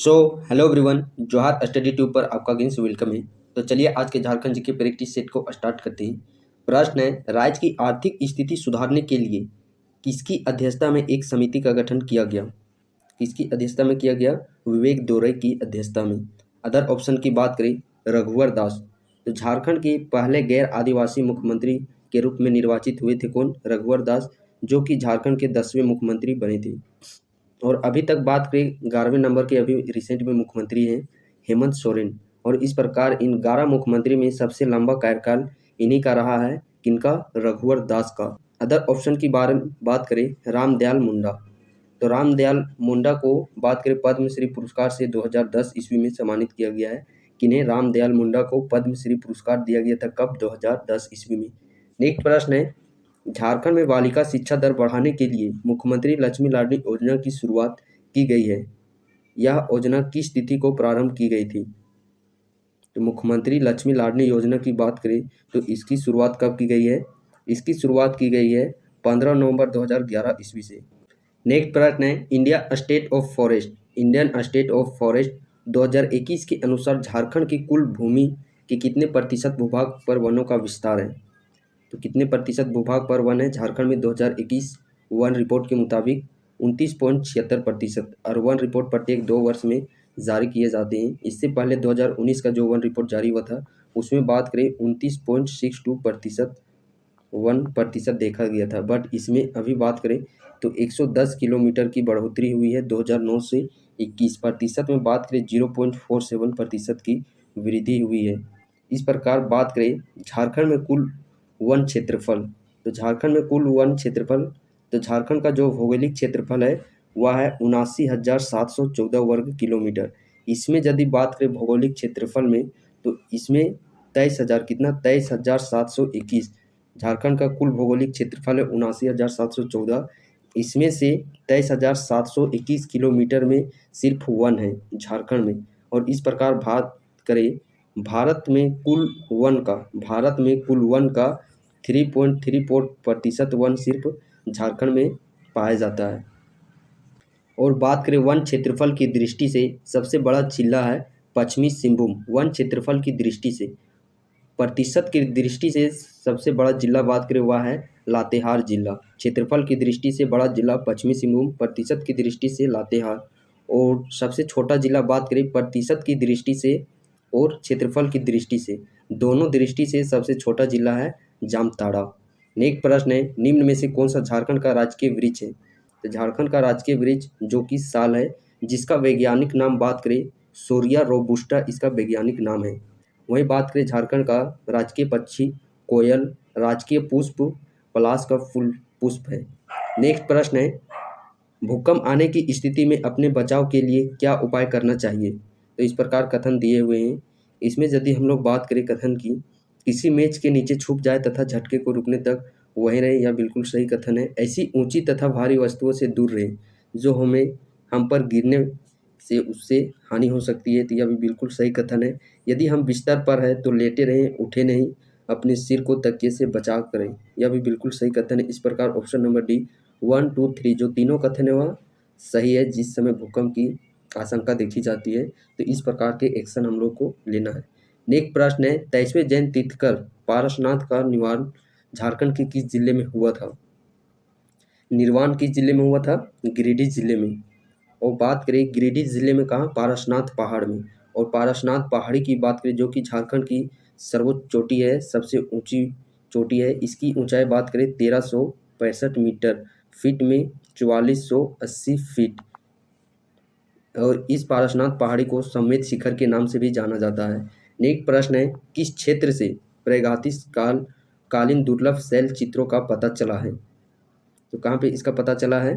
So hello everyone, जोहार study tube पर आपका अगेन से वेलकम है। तो चलिए आज के झारखंड जी के प्रैक्टिस सेट को स्टार्ट करते हैं। प्रश्न है, राज्य की आर्थिक स्थिति सुधारने के लिए किसकी अध्यक्षता में एक समिति का गठन किया गया? किसकी अध्यक्षता में किया गया? विवेक दोरई की अध्यक्षता में। अदर ऑप्शन की बात करें, रघुवर दास। तो झारखंड के पहले गैर आदिवासी मुख्यमंत्री के रूप में निर्वाचित हुए थे कौन? रघुवर दास, जो कि झारखंड के 10वें मुख्यमंत्री बने थे। और अभी तक बात करें 11वें नंबर के अभी रिसेंट में मुख्यमंत्री हैं हेमंत सोरेन। और इस प्रकार इन 11 मुख्यमंत्री में सबसे लंबा कार्यकाल इन्हीं का रहा है, किनका? रघुवर दास का। अदर ऑप्शन की बारे में बात करें, रामदयाल मुंडा। तो रामदयाल मुंडा को बात करें पद्मश्री पुरस्कार से 2010 ईस्वी में सम्मानित किया गया है। किन्हें? रामदयाल मुंडा को पद्मश्री पुरस्कार दिया गया था कब? 2010 ईस्वी में। नेक्स्ट प्रश्न है, झारखंड में बालिका शिक्षा दर बढ़ाने के लिए मुख्यमंत्री लक्ष्मी लाडली योजना की शुरुआत की गई है। यह योजना किस तिथि को प्रारंभ की गई थी? तो मुख्यमंत्री लक्ष्मी लाडली योजना की बात करें तो इसकी शुरुआत कब की गई है? इसकी शुरुआत की गई है 15 नवंबर 2011 ईस्वी से। नेक्स्ट प्रश्न है, India state of forest Indian state of forest 2021 के अनुसार झारखंड की कुल भूमि के कितने प्रतिशत भूभाग पर वनों का विस्तार है? तो कितने प्रतिशत भूभाग पर वन है झारखंड में? 2021 वन रिपोर्ट के मुताबिक 29.76%। और वन रिपोर्ट प्रत्येक 2 वर्ष में जारी किए जाते हैं। इससे पहले 2019 का जो वन रिपोर्ट जारी हुआ था उसमें बात करें 29.62% 1% देखा गया था। बट इसमें अभी बात करें तो 110 किलोमीटर की बढ़ोतरी हुई है 2009 से 21। प्रतिशत में बात करें 0.47% की वृद्धि हुई है। इस प्रकार बात करें झारखंड में कुल वन क्षेत्रफल, तो झारखंड में कुल वन क्षेत्रफल, तो झारखंड का जो भौगोलिक क्षेत्रफल है वह है 79,714 वर्ग किलोमीटर। इसमें यदि बात करें भौगोलिक क्षेत्रफल में तो इसमें 23,000 कितना? 23,721। झारखंड का कुल भौगोलिक क्षेत्रफल है 79,714। इसमें से 23,721 किलोमीटर में सिर्फ वन है झारखंड में। और इस प्रकार बात करें भारत में कुल वन का 3.34% वन सिर्फ झारखंड में पाया जाता है। और बात करें वन क्षेत्रफल की दृष्टि से सबसे बड़ा जिला है पश्चिमी सिंहभूम। वन क्षेत्रफल की दृष्टि से, प्रतिशत की दृष्टि से सबसे बड़ा जिला बात करें वह है लातेहार जिला। क्षेत्रफल की दृष्टि से बड़ा जिला पश्चिमी सिंहभूम, प्रतिशत की दृष्टि से लातेहार। और सबसे छोटा जिला बात करें प्रतिशत की दृष्टि से और क्षेत्रफल की दृष्टि से, दोनों दृष्टि से सबसे छोटा जिला है जामताड़ा। नेक्स्ट प्रश्न है, निम्न में से कौन सा झारखंड का राजकीय वृक्ष है? तो झारखंड का राजकीय वृक्ष जो कि साल है, जिसका वैज्ञानिक नाम बात करें सोरिया रोबुस्टा, इसका वैज्ञानिक नाम है। वहीं बात करें झारखंड का राजकीय पक्षी कोयल, राजकीय पुष्प पलाश का फूल पुष्प है। नेक्स्ट प्रश्न है, भूकंप आने की स्थिति में अपने बचाव के लिए क्या उपाय करना चाहिए? तो इस प्रकार कथन दिए हुए हैं। इसमें यदि हम लोग बात करें कथन की, किसी मेज के नीचे छुप जाए तथा झटके को रुकने तक वहीं रहे, यह बिल्कुल सही कथन है। ऐसी ऊंची तथा भारी वस्तुओं से दूर रहे जो हम पर गिरने से उससे हानि हो सकती है, तो यह भी बिल्कुल सही कथन है। यदि हम बिस्तर पर हैं तो लेटे रहें, उठे नहीं, अपने सिर को तकिए से बचाव करें, यह भी बिल्कुल सही कथन है। इस प्रकार ऑप्शन नंबर डी 1, 2, 3 जो तीनों कथन है वह सही है जिस समय भूकंप की आशंका देखी जाती है। तो इस प्रकार के एक्शन हम लोग को लेना है। नेक्स्ट प्रश्न है, 23वें जैन तीर्थकर पारसनाथ का निर्माण झारखंड के किस जिले में हुआ था? निर्वाण किस जिले में हुआ था? गिरिडीह जिले में। और बात करें गिरिडीह जिले में कहाँ? पारसनाथ पहाड़ में। और पारसनाथ पहाड़ी की बात करें जो कि झारखंड की सर्वोच्च चोटी है, सबसे ऊंची चोटी है। इसकी ऊंचाई बात करें 1365 मीटर, फीट में 4480 फीट। और इस पारसनाथ पहाड़ी को संवेद शिखर के नाम से भी जाना जाता है। नेक्स्ट प्रश्न है, किस क्षेत्र से प्रागैतिहासिक कालीन दुर्लभ शैल चित्रों का पता चला है? तो कहाँ पे इसका पता चला है?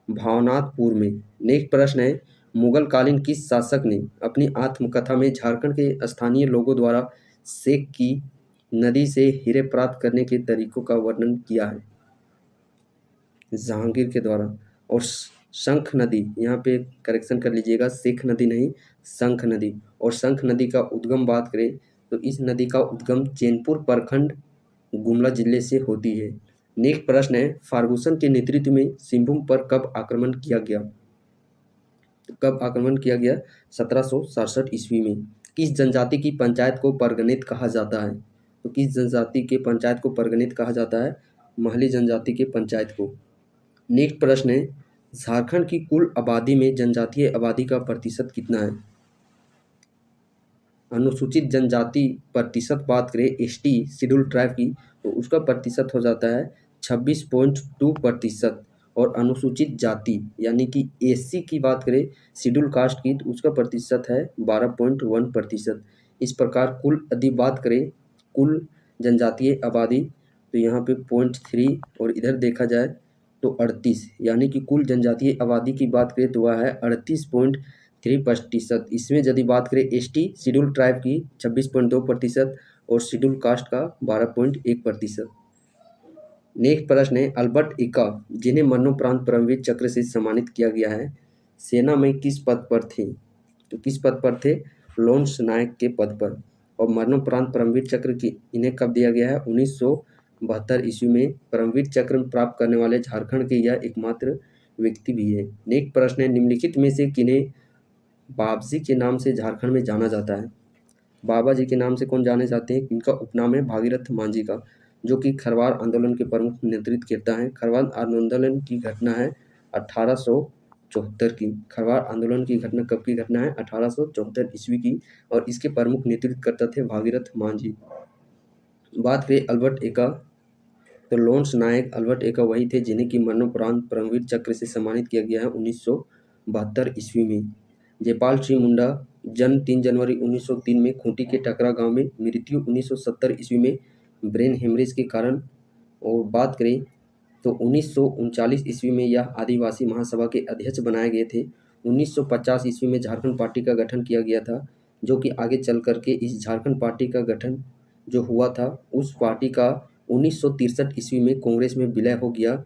भावनाथपुर में। नेक्स्ट प्रश्न है, मुगल कालीन किस शासक ने अपनी आत्मकथा में झारखंड के स्थानीय लोगों द्वारा सेक की नदी से हीरे प्राप्त करने के तरीकों का वर्णन किया है? जहांगीर के द्वारा। और शंख नदी, यहाँ पे करेक्शन कर लीजिएगा, शेख नदी नहीं, शंख नदी। और शंख नदी का उद्गम बात करें तो इस नदी का उद्गम चैनपुर प्रखंड गुमला जिले से होती है। नेक्स्ट प्रश्न है, फार्गुसन के नेतृत्व में सिंहभूम पर कब आक्रमण किया गया? तो कब आक्रमण किया गया? 1767 ईस्वी में। किस जनजाति की पंचायत को परगनित कहा जाता है? तो किस जनजाति के पंचायत को परगनित कहा जाता है? महली जनजाति के पंचायत को। नेक्स्ट प्रश्न है, झारखंड की कुल आबादी में जनजातीय आबादी का प्रतिशत कितना है? अनुसूचित जनजाति प्रतिशत बात करें एसटी शेड्यूल ट्राइब की, तो उसका प्रतिशत हो जाता है 26.2%। और अनुसूचित जाति यानी कि एससी की बात करें शेड्यूल कास्ट की, तो उसका प्रतिशत है 12.1%। इस प्रकार कुल यदि बात करें कुल जनजातीय आबादी, तो यहाँ पे 0.3 और इधर देखा जाए तो 38, यानी कि कुल जनजातीय आबादी की बात करें तो वह है 38.3%। इसमें यदि बात करें एसटी शेड्यूल ट्राइब की 26.2% और शेड्यूल कास्ट का 12.1%। नेक्स्ट प्रश्न है, अल्बर्ट एक्का जिन्हें मरणोपरांत परमवीर चक्र से सम्मानित किया गया है, सेना में किस पद पर थे? तो किस पद पर थे? लॉन्स नायक के पद पर। और मरणोपरांत परमवीर चक्र की इन्हें कब दिया गया है? 1972 ईस्वी में। परमवीर चक्र प्राप्त करने वाले झारखंड के यह एकमात्र व्यक्ति भी है। नेक्स्ट प्रश्न है, निम्नलिखित में से किन्हें बाबजी के नाम से झारखंड में जाना जाता है? बाबा जी के नाम से कौन जाने जाते हैं? इनका उपनाम है भागीरथ मांझी का, जो कि खरवार आंदोलन के प्रमुख नेतृत्व करता है। खरवार आंदोलन की घटना है 1874 की। खरवार आंदोलन की घटना कब की घटना है? 1874 ईस्वी की। और इसके प्रमुख नेतृत्व करता थे भागीरथ मांझी। बात करें अल्बर्ट एक्का, तो लॉन्स नायक अल्बर्ट एक्का वही थे जिन्हें कि मरणोपरांत परमवीर चक्र से सम्मानित किया गया है 1972 ईस्वी में। जयपाल सिंह मुंडा जन्म 3 जनवरी 1903 में खूंटी के टकरा गांव में, मृत्यु 1970 ईस्वी में ब्रेन हेमरेज के कारण। और बात करें तो 1939 ईस्वी में यह आदिवासी महासभा के अध्यक्ष बनाए गए थे। 1950 ईस्वी में झारखंड पार्टी का गठन किया गया था, जो कि आगे चल करके इस झारखंड पार्टी का गठन जो हुआ था उस पार्टी का 1963 ईस्वी में कांग्रेस में विलय हो गया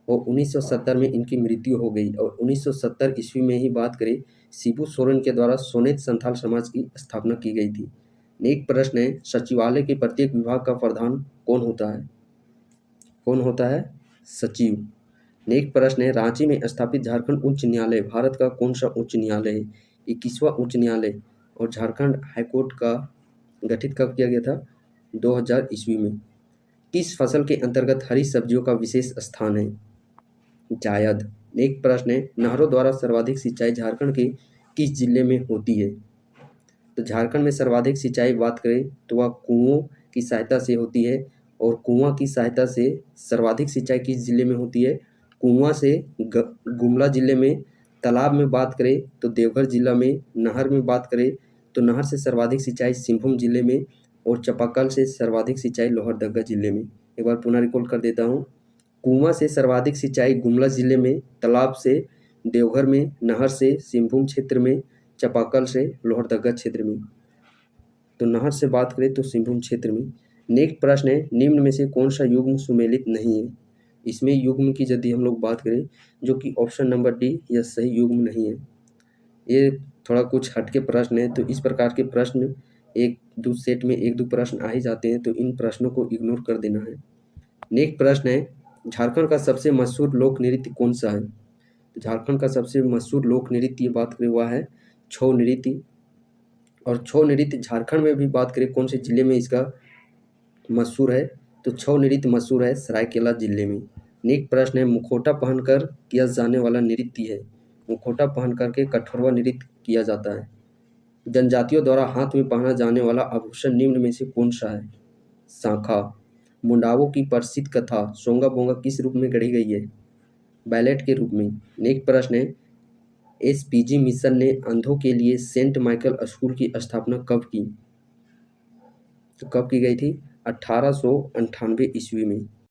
और 1970 में इनकी मृत्यु हो गई। और 1970 ईस्वी में ही बात करें शिबू सोरेन के द्वारा सोनेत संथाल समाज की स्थापना की गई थी। नेक्स्ट प्रश्न है, सचिवालय के प्रत्येक विभाग का प्रधान कौन होता है? कौन होता है? सचिव। नेक्स्ट प्रश्न है, रांची में स्थापित झारखंड उच्च न्यायालय भारत का कौन सा उच्च न्यायालय है? 21वां उच्च न्यायालय। और झारखंड हाईकोर्ट का गठित कब किया गया था? 2000 ईस्वी में। किस फसल के अंतर्गत हरी सब्जियों का विशेष स्थान है? जायद। नेक्स्ट प्रश्न है, नहरों द्वारा सर्वाधिक सिंचाई झारखंड के किस जिले में होती है? तो झारखंड में सर्वाधिक सिंचाई बात करें तो वह कुओं की सहायता से होती है। और कुआं की सहायता से सर्वाधिक सिंचाई किस जिले में होती है? कुआं से गुमला जिले में। तालाब में बात करें तो देवघर जिला में। नहर में बात करें तो नहर से सर्वाधिक सिंचाई सिंहभूम जिले में। और चापाकल से सर्वाधिक सिंचाई लोहरदगा जिले में। एक बार पुनः रिकॉल कर देता हूँ, कुआं से सर्वाधिक सिंचाई गुमला जिले में, तालाब से देवघर में, नहर से सिंहभूम क्षेत्र में, चापाकल से लोहरदगा क्षेत्र में। तो नहर से बात करें तो सिंहभूम क्षेत्र में। नेक्स्ट प्रश्न है, निम्न में से कौन सा युग्म सुमेलित नहीं है? इसमें युग्म की यदि हम लोग बात करें, जो कि ऑप्शन नंबर डी यह सही युग्म नहीं है। ये थोड़ा कुछ हटके प्रश्न है, तो इस प्रकार के प्रश्न एक दो सेट में एक दो प्रश्न आ ही जाते हैं, तो इन प्रश्नों को इग्नोर कर देना है। नेक्स्ट प्रश्न है, झारखंड का सबसे मशहूर लोक नृत्य कौन सा है? तो झारखंड का सबसे मशहूर लोक नृत्य बात करें वह है छऊ नृत्य। और छऊ नृत्य झारखंड में भी बात करें कौन से जिले में इसका मशहूर है? तो छऊ नृत्य मशहूर है सरायकेला जिले में। नेक्स्ट प्रश्न है, मुखौटा पहनकर किया जाने वाला नृत्य है। मुखौटा पहन करके कठोरवा नृत्य किया जाता है। जनजातियों द्वारा हाथ में पहना जाने वाला आभूषण निम्न में से कौन सा है? शांखा। मुंडावों की प्रसिद्ध कथा सोंगा बोंगा किस रूप में गढ़ी गई है? बैलेट के रूप में। नेक्स्ट प्रश्न है, एसपीजी मिशन ने अंधों के लिए सेंट माइकल स्कूल की स्थापना कब की? तो कब की गई थी? 1898 ईस्वी में।